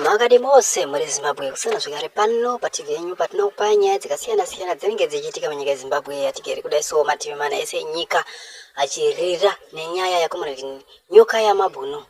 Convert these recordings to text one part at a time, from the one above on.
Magadi mose muri Zimbabwe kusana zvigare pano pativi yenyu patinokupa nyaya dzakasiyana-siyana dzinenge dzichiitika munyika yeZimbabwe yatigere kudaiso mativi mana ese enyika achirira nenyaya yakomuredi Nyokayemabhunu.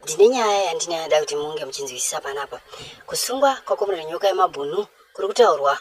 Ndine nyaya yandinoda kuti munge muchinzwisisa panapa. Kusungwa kwakomuredi Nyokayemabhunu kuri kutaurwa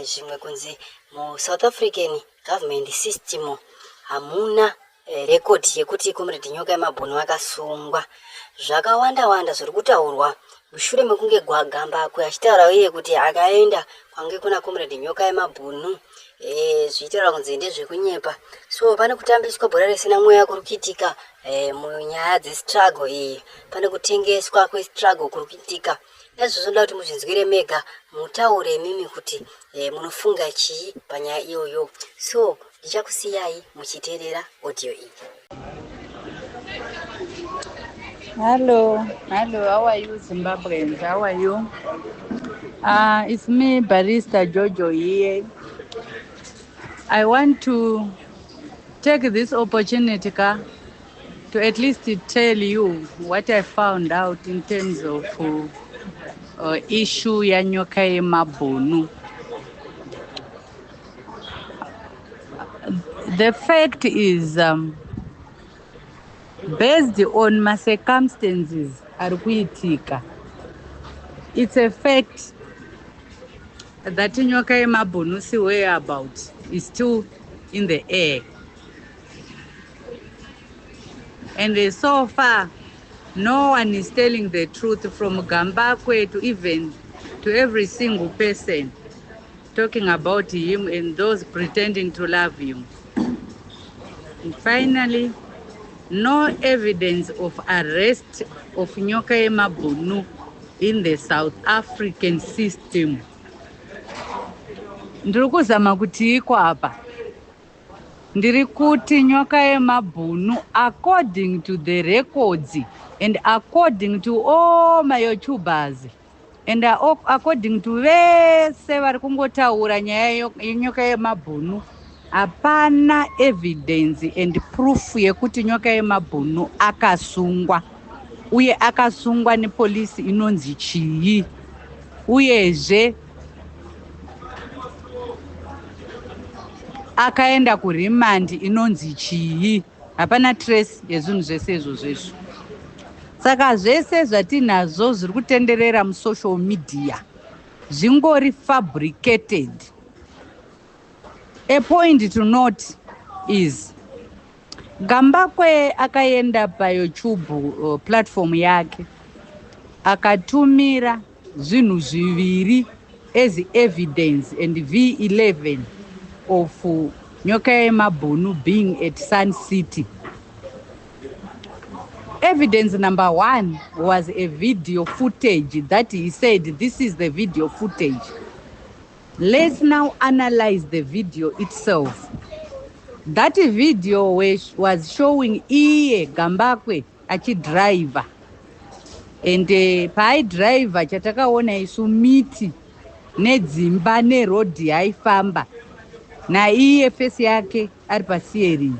zvimwe kunzi mu South African government system hamuna rekodi yekuti komuredi Nyokayemabhunu akasungwa. Zvakawanda zviri kutaurwa mushure mekunge gwagamba achitaura iye kuti akaenda kwange kuna komuredi Nyokayemabhunu zviitaura kunzi ndezvekunyepa. So pane kutambiswa bhora risina mweya kuri kuitika munyaya dzestruggle iyi, pane kutengeswa kwestruggle kuri kuitika. Izvozvo ndoda kuti muzvinzwire mega, mutaure mimi kuti munofunga chii panyaya iyoyo. So ndichakusiyai muchiteerera audio iyi. Hello, how are you, Zimbabweans? How are you? It's me, Barrister Jojo here. I want to take this opportunity to at least tell you what I found out in terms of issue ya Nyokayemabhunu. The fact is, based on my circumstances, it's a fact that Nyokayemabhunu's whereabouts is still in the air. And so far, no one is telling the truth, from Gambakwe to even to every single person talking about him and those pretending to love him. And finally, no evidence of arrest of Nyokayemabhunu in the South African system. Ndiri kuzama kuti iko apa. Ndiri kuti Nyokayemabhunu, according to the records and according to all my YouTubers and according to vese vari kungotaura nyaya yeNyokayemabhunu, hapana evidence and proof yekuti Nyokayemabhunu akasungwa, uye akasungwa nepolisi inonzi chii, uyezve akaenda kurimandi inonzi chii. Hapana trace yezvinhu zvese izvozvo. Saka zvese zvatinazvo zviri kutenderera musocial media zvingori fabricated. A point to note is, Gambakwe akaenda paYouTube platform yake akatumira zvinhu zviviri as evidence and V11 of Nyokayemabhunu being at Sun City. Evidence number one was a video footage that he said, this is the video footage. Let's now analyze the video itself. That video was showing iye Gambakwe achidriver. And pai driver chatakaona isu miti nedzimba nerodi yaifamba na iye face yake ari paseri.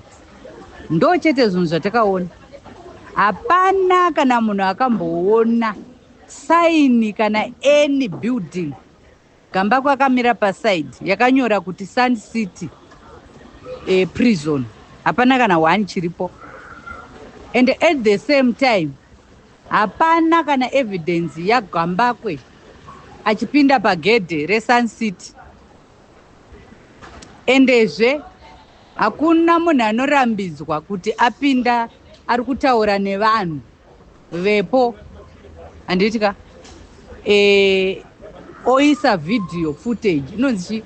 Ndo chete zvinhu zvatakaona. Hapana kana munhu akamboona sign kana any building Gambakwe akamira paside yakanyora kuti Sun City prison. Hapana kana one chiripo. And at the same time, hapana kana evidence ya Gambakwe achipinda pagedhe reSun City. Endezve hakuna munhu anorambidzwa kuti apinda ari kutaura nevanhu vepo, handitika oisa video footage inonzi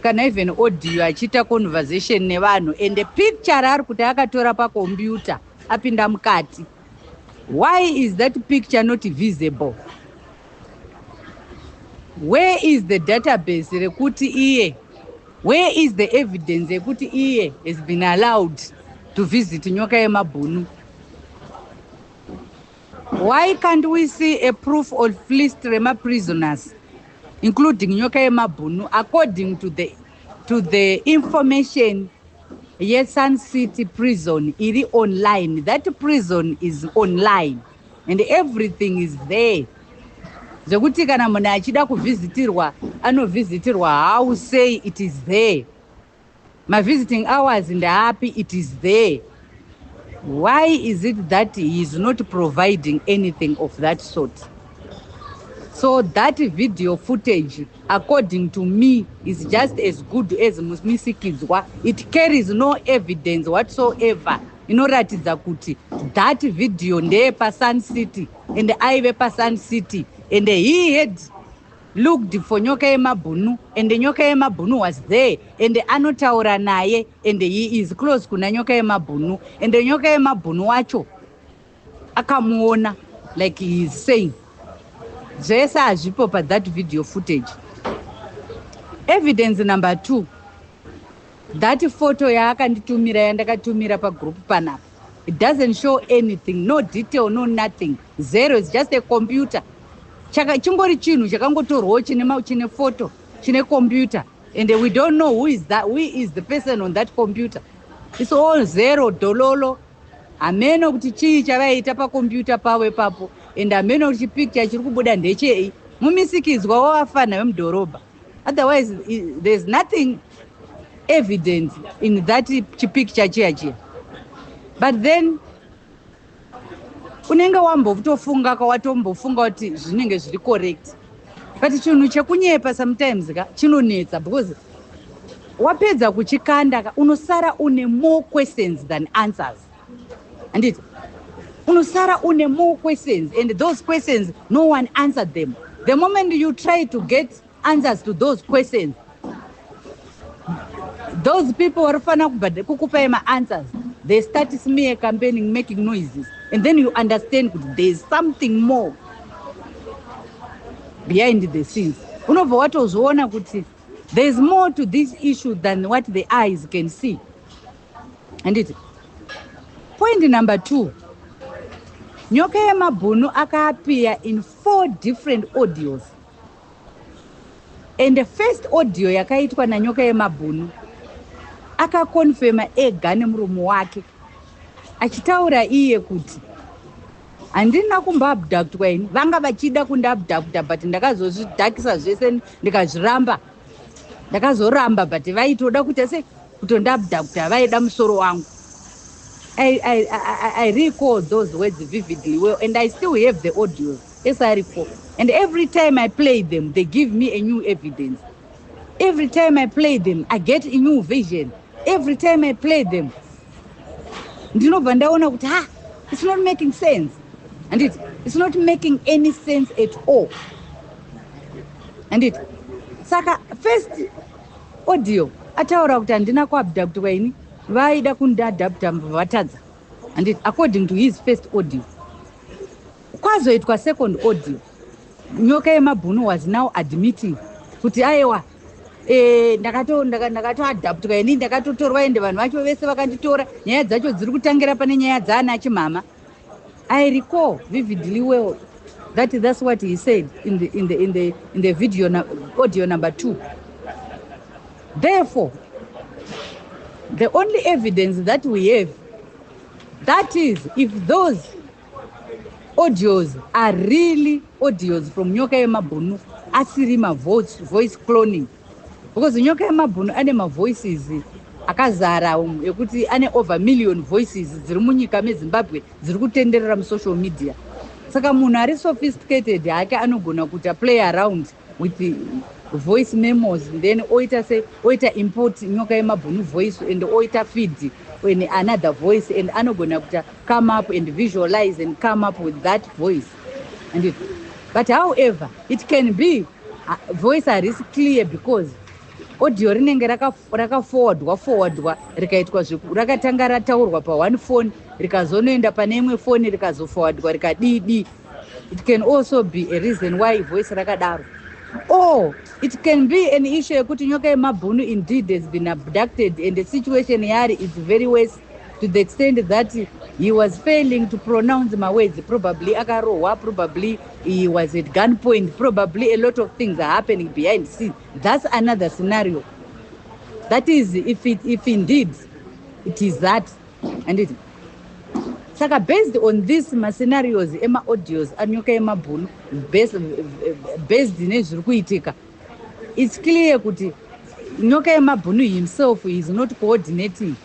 kana even audio achiita conversation nevanhu, and picture ari kuti akatora pakombiyuta apinda mukati. Why is that picture not visible? Where is the database rekuti iye? Where is the evidence yekuti iye has been allowed to visit Nyokayemabhunu? Why can't we see a proof of least Rema prisoners, including Nyokayemabhunu, according to the information? Yes, Sun City prison is online. That prison is online, and everything is there. Zvekuti kana munhu achida kuvhisitirwa anovhisitirwa, how say it is there. My visiting hours ndeapi, it is there. Why is it that he is not providing anything of that sort? So that video footage, according to me, is just as good as Musmisikidzwa. It carries no evidence whatsoever. Inoratidza kuti that video ndepa Sun City and aive pa Sun City and he had looked for Nyokayemabhunu and Nyokayemabhunu was there and anotaura naye and he is close kuna Nyokayemabhunu and Nyokayemabhunu wacho akamuona like he is saying. Zvese hazvipo pa that video footage. Evidence number 2, that photo yaakanditumira yandakatumira pa group panapa, it doesn't show anything, no detail, no nothing, zero. It's just a computer. Chimbori chinhu chakangotorwawo chine photo, chine computer, and we don't know who is the person on that computer. It's all zero, dololo. Ameno kuti chii chavaita pa computer pawe papo, and ameno kuti picture chiri kubuda ndechei. Mumisikidzwa wavafana vemudhorobha. Otherwise there's nothing evident in that picture chiya. But then unenge wambotofunga kawatombofunga kuti zvinenge zviri correct, but chinhu chekunyepa sometimes chinonetsa, because wapedza kuchikanda unosara une more questions than answers. And unosara une more questions, and those questions no one answered them. The moment you try to get answers to those questions, those people warufana kukupa ma answers, they start smear campaigning, making noises, and then you understand there's something more behind the scenes. Unobva watozoona kuti there's more to this issue than what the eyes can see. And point number 2, Nyokayemabhunu akaappear in 4 different audios. And the first audio yakaitwa na Nyokayemabhunu akakonfirma ega nemuromo wake achitaura iye kuti handina kumboabductwa ini, vanga vachida kundiabducta but ndakazozvidhakisa zvese ndikazviramba, ndakazoramba, but vaitoda kuti se kutondiabducta, vaida musoro wangu. I recall those words vividly well, and I still have the audios. Yes, I recall. And every time I play them, they give me a new evidence. Every time I play them, I get a new vision. Every time I play them, ndinobva ndaona kuti it's not making sense. And it's not making any sense at all. And saka first audio ataura kuti handina kuabductwa ini, vaida kundiadapta vatadza. And according to his first audio, kwazoitwa second audio, Nyokayemabhunu was now admitting kuti aiwa ndakatoadaptwa ini, ndakatotorwa ende vanhu vacho vese vakanditora, nyaya dzacho dziri kutangira pane nyaya dzaana chimama. I recall vividly well that's what he said in the video audio number 2. Therefore, the only evidence that we have, that is if those audios are really audios from Nyokayemabhunu, asiri voice cloning, because Nyokayemabhunu ane voices akazara ekuti ane over million voices dziri munyika meZimbabwe dziri kutenderera musocial media. Saka munhu ari sophisticated hake anogona kuita play around with the voice memos, then oita import Nyokayemabhunu voice and oita feed when another voice, and anogona kuita come up and visualize and come up with that voice. And but however, it can be voice is clear because audio rinenge rakaforwardwa rikaitwa rakatanga rataurwa pa one phone rikazonoenda pane imwe phone rikazoforwardwa rikadidi. It can also be a reason why voice rakadaro. Or it can be an issue yekuti Nyokayemabhunu indeed has been abducted and the situation here is very worse to the extent that he was failing to pronounce my words. Probably akarohwa, probably he was at gunpoint, probably a lot of things are happening behind the scenes. That's another scenario. That is if indeed it is that. And Saka based on this scenarios ema audios Nyokayemabhunu based nezviri kuitika, it's clear kuti Nyokayemabhunu himself is not coordinating.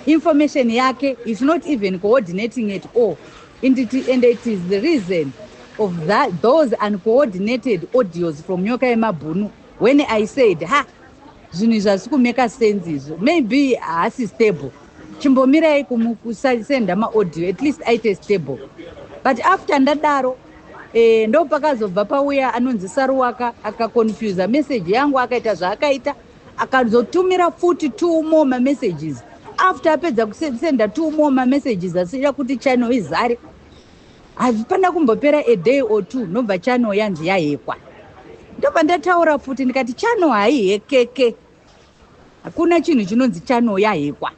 Information yake is not even coordinating at all. And it is the reason of that, those uncoordinated audios from Nyokayemabhunu, when I said, zvinhu zvasi kumeka sense izvo, maybe haasi stable. Chimbomirai kumusenda maaudio, at least aite stable. But after ndadaro, ndo pakazobva pauya anonzi Saruwaka akaconfuse message yangu akaita zvaakaita, akazotumira futi 2 more messages. After apedza kusenda 2 more messages asira kuti channel izare, hazvipanda kumbopera a day or 2 nobva channel yanzi yahekwa. Ndobva ndataura futi ndikati channel haihekeke, hakuna chinhu chinonzi channel yahekwa.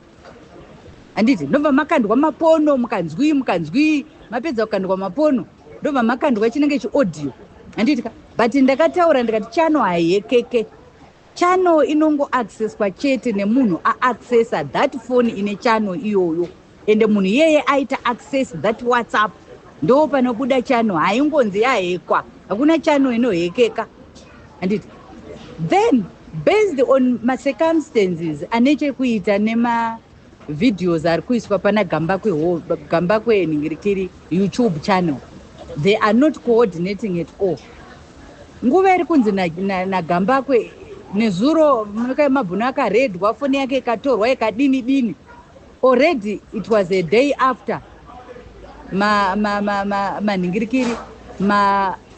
Anditi ndobva makandwa mapono mukanzwi mapedza kukandwa mapono ndobva makandwa chinenge chiaudio. Anditi but ndakataura ndikati channel haihekeke. Channel inongo accesswa chete nemunhu accessa that phone ine channel iyoyo, ende munhu yeye aita access that WhatsApp ndo panobuda channel, haingonzi yahekwa, hakuna channel inohekeka. Anditi then based on circumstances anechekuita nema videos ari kuiswa pana Gambakwe Ningirikiri YouTube channel, they are not coordinating at all. Nguva iri kunzi naGambakwe nezuro Nyokayemabhunu akaredwa, foni yake ikatorwa ikadini. Already it was a day after maningirikiri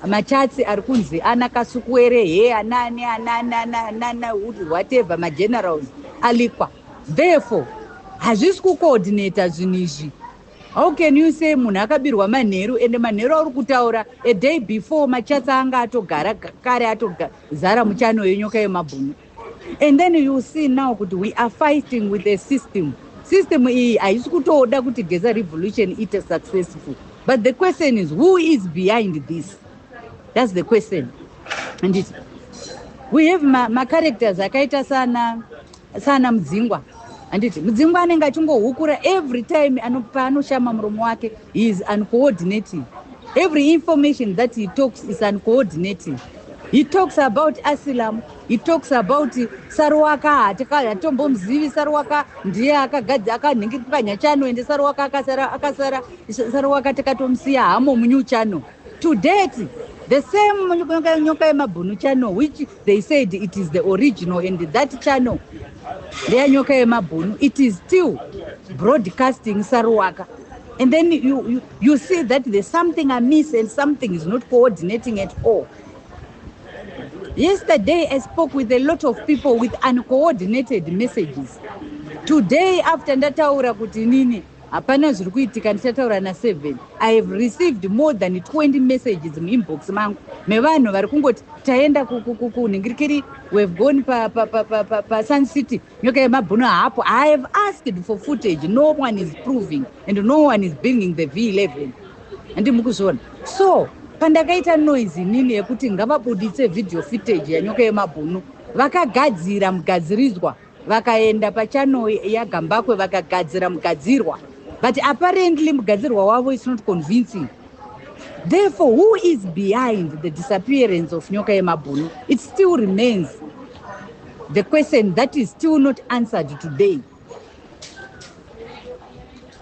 machatsi ari kunzi ana Kasukuwere he anana whatever magenerals alikwa. Therefore hazvisi kucoordinata zvinhu izvi. How can you say munhu akabirwa manheru ende manheru ari kutaura a day before machatsi anga atogara kare atogara muchannel yeNyokayemabhunu? And then you see now kuti we are fighting with a system. System iyi haisi kutoda kuti Geza revolution ite successful. But the question is, who is behind this? That's the question. And we have ma characters akaita sana Mudzingwa. Anditi Mudzingwa anenge achingohukura every time paanoshama muromo wake, he is uncoordinating. Every information that he talks is uncoordinating. He talks about Asilam, he talks about Saruwaka, hatombomuzivi Saruwaka ndiye akanhingirikanya channel, ende Saruwaka akasara Saruwaka takatomusiya hamo munyu channel. To date, the same Nyokayemabhunu channel, which they said it is the original, and that channel, their Nyokayemabhunu, it is still broadcasting Saruwaka. And then you see that there's something amiss and something is not coordinating at all. Yesterday, I spoke with a lot of people with uncoordinated messages. Today, after ndataura kuti nini, hapana zviri kuitika, ndichataura na7, I have received more than 20 messages muinbox mangu mevanhu vari kungoti taenda kuningirikiri, we have gone pa Sun City, Nyokayemabhunu hapo. I have asked for footage, no one is proving and no one is bringing the V11. Andi mukuzviona. So pandakaita noise nini yekuti ngavabuditse video footage yaNyokayemabhunu, vakagadzira mugadziridzwa, vakaenda pachannel yaGambakwe vakagadzira mugadzirwa, but apparently mugadzirwa wavo is not convincing. Therefore, who is behind the disappearance of Nyokayemabhunu? It still remains the question that is still not answered today.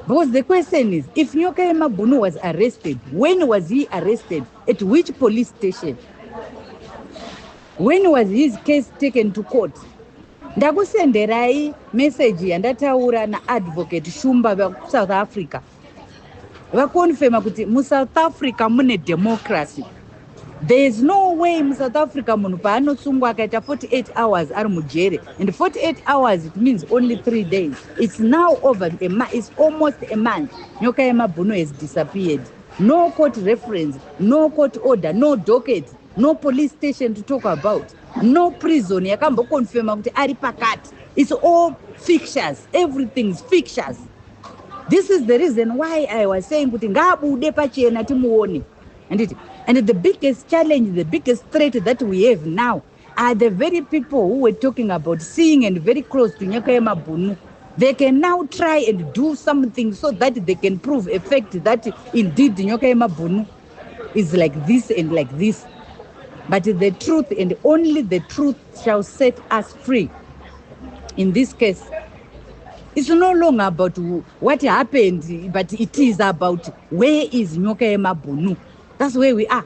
Because the question is, if Nyokayemabhunu was arrested, when was he arrested? At which police station? When was his case taken to court? Ndakusenderai message yandataura na-advocate Shumba South Africa. Vakonfirma kuti mu-South Africa mune democracy. There is no way mu-South Africa munhu paanosungwa akaita 48 hours ari mujere. And 48 hours, it means only 3 days. It's now over a month. It's almost a month. Nyokayemabhunu has disappeared. No court reference, no court order, no docket, no police station to talk about, no prison yakambokonfirma kuti ari pakati. It's all fictures. Everything's fictures. This is the reason why I was saying kuti ngaabude pachena timuone. And the biggest challenge, the biggest threat that we have now are the very people who were talking about seeing and very close to Nyokayemabhunu. They can now try and do something so that they can prove a fact that indeed Nyokayemabhunu is like this and like this. But the truth and only the truth shall set us free. In this case, it's no longer about what happened, but it is about where is Nyokayemabhunu. That's where we are.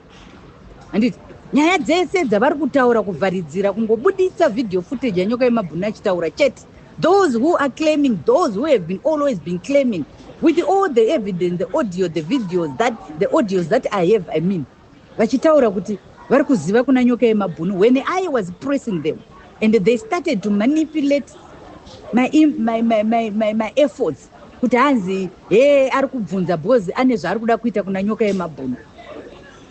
And it nyaya dzese dzavari kutaura kuvharidzira kungobudisa video footage yaNyokayemabhunu achitaura chete. Those who are claiming, those who have been always been claiming, with all the evidence, the audio, the videos, the audios that I have, vachitaura kuti vari kuziva kuna Nyokayemabhunu. When I was pressing them and they started to manipulate my efforts kuti hanzi ari kubvunza bhozi ane zvaari kuda kuita kuna Nyokayemabhunu.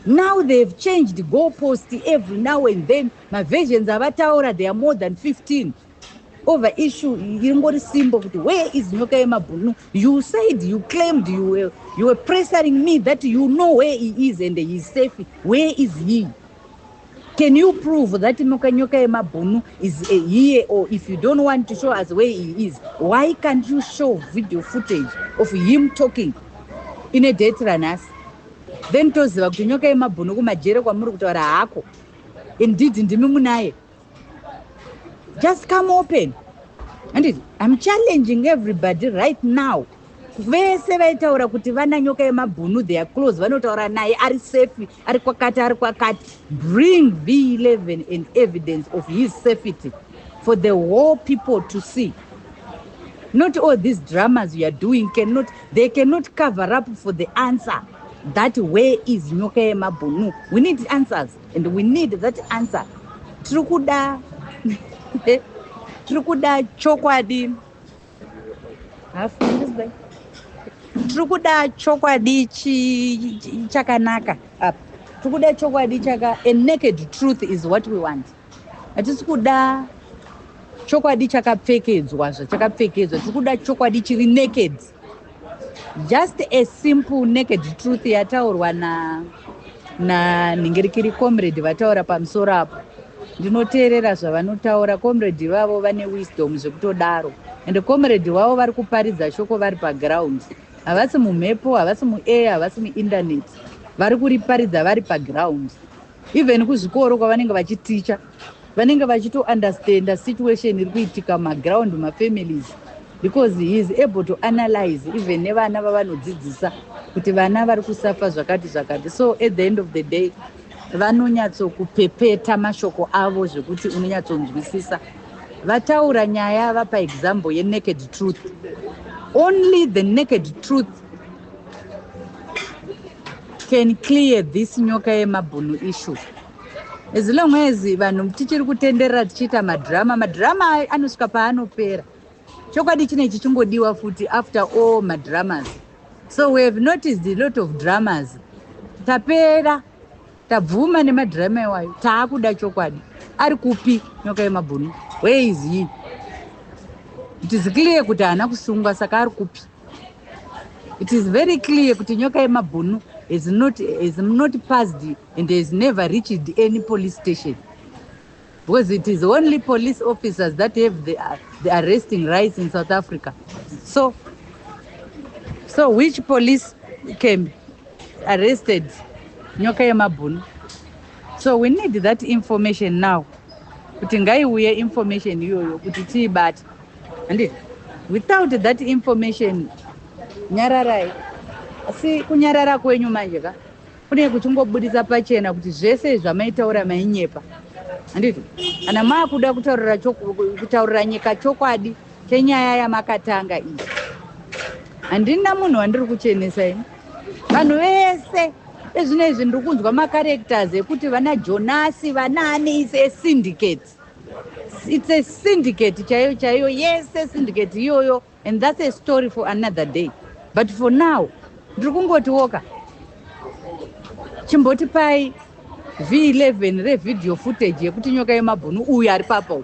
Now they've changed the goalpost every now and then. My versions avataura, there are more than 15 over issue. Symbol, where is Nyokayemabhunu? You said, you claimed, you were pressuring me that you know where he is and he is safe. Where is he? Can you prove that Nyokayemabhunu is here? Or if you don't want to show us where he is, why can't you show video footage of him talking in a date runners? Then toziva kuti Nyokayemabhunu kumajere kwamuri kutaura hako indeed ndimi munaye. Just come open. And I'm challenging everybody right now. Vese vaitaura kuti vana Nyokayemabhunu, they are close, vanotaura naye ari safe, ari kwakati. Bring V11 and evidence of his safety for the whole people to see. Not all these dramas you are doing they cannot cover up for the answer. That where is Nyokayemabhunu? We need answers, and we need that answer. Trukuda chokwadi. Trukuda chokwadi chakanaka. Trukuda chokwadi chaka. A naked truth is what we want. Atisukuda chokwadi chakapfekedzwa. Trukuda chokwadi chiri naked. Just a simple naked truth yataurwa na Ningerikiri comrade vataura pamusoro apo. Ndinoteerera zvavanotaura. Comrade vavo vane wisdom zvekutodaro. And comrade vavo vari kuparidza shoko vari paground. Havasi mumhepo, havasi muair, havasi muinternet. Vari kuriparidza vari paground. Even kuzvikoro kwavanenge vachiticha, vanenge vachito understand the situation iri kuitika mumaground, mafamilies. Because he is able to analyze even nevana vavanodzidzisa kuti vana vari kusafa zvakati. So at the end of the day, vanonyatso kupepeta mashoko avo zvekuti unonyatsonzwisisa. Vataura nyaya vapa example ye naked truth. Only the naked truth can clear this Nyokayemabhunu issue. As long as vanhu tichiri kutenderera tichiita madrama anosvika paanopera. Chokwadi chinechi chingodiwa futi after all madramas. So we have noticed a lot of dramas. Tapera, tabvuma nemadrama iwayo, taakuda chokwadi. Ari kupi Nyokayemabhunu? Where is he? It is clear kuti haana kusungwa saka ari kupi. It is very clear kuti Nyokayemabhunu is not passed and has never reached any police station. Because it is only police officers that have the arresting rights in South Africa. So which police came arrested Nyokayemabhunu? So we need that information now. Kuti ngaiuye information iyoyo kuti tiibate. And without that information, nyararai. Asi kunyarara kwenyu manje ka kune kuchingobudisa pachena kuti zvese zvamaitaura mainyepa. Anditi ana maakuda kutaurira nyika chokwadi chenyaya yamakatanga iyi. Handina munhu wandiri kuchenesa ini. Vanhu vese ezvinezvi ndiri kunzwa macharacters ekuti vana Jonasi vanani is a syndicate. It's a syndicate chayo. Yes, a syndicate iyoyo, and that's a story for another day. But for now, ndiri kungotiwoka chimboti pai V11 revideo footage yekuti Nyokayemabhunu uyu ari papo.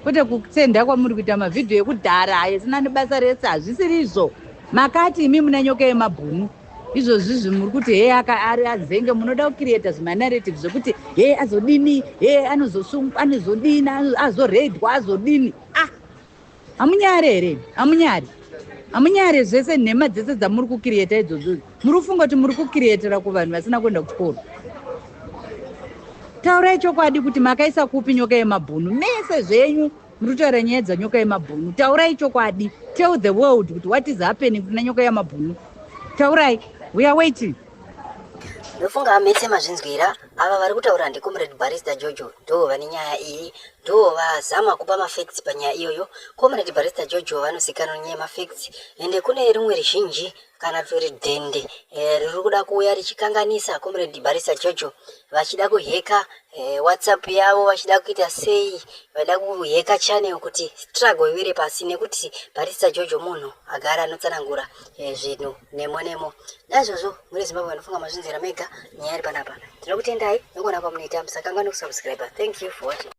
Kwete kusenda kwamuri kuita mavidhio ekudhara yasina nebasa rese, hazvisiri izvo. Makati imi muna Nyokayemabhunu izvozvi muri kuti he ari azenge, munoda kucreata zvimanarratives zvekuti he azodini, he anozodini, azoredwa, azodini. Amunyare zvese nhema dzese dzamuri kucreata idzodzo. Muri kufunga kuti muri kucreatera kuvanhu vasina kuenda kuchikoro. Taurai chokwadi kuti makaisa kupi nyoka yemabhunu. Mese zvenyu muri kutaura nyaya dzanyoka yemabhunu. Taurai chokwadi. Tell the world kuti what is happening kuna nyoka yemabhunu. Taurai, we are waiting. Ndofunga mese mazvinzwira ava vari kutaura ndicomrade barrister Jojo ndo vane nyaya iyi ndo vazama kupa mafacts panyaya iyoyo. Comrade barrister Jojo vanozikanwa nyaya mafacts ende kune rimwe rizhinji kana tori dhende riri kuda kuuya richikanganisa comrade barrister Jojo vachida kuheka WhatsApp yavo vachida kuita sei vachida kuheka channel kuti struggle ivire pasi nekuti barrister Jojo munhu agara anotsanangura zvinhu nemo nazvozvo muri Zimbabwe vanofunga mazvinzira mega nyaya iri panapa. Tinokutendai nekuona kwamunoita musakanga nokusubscribe. Thank you for watching.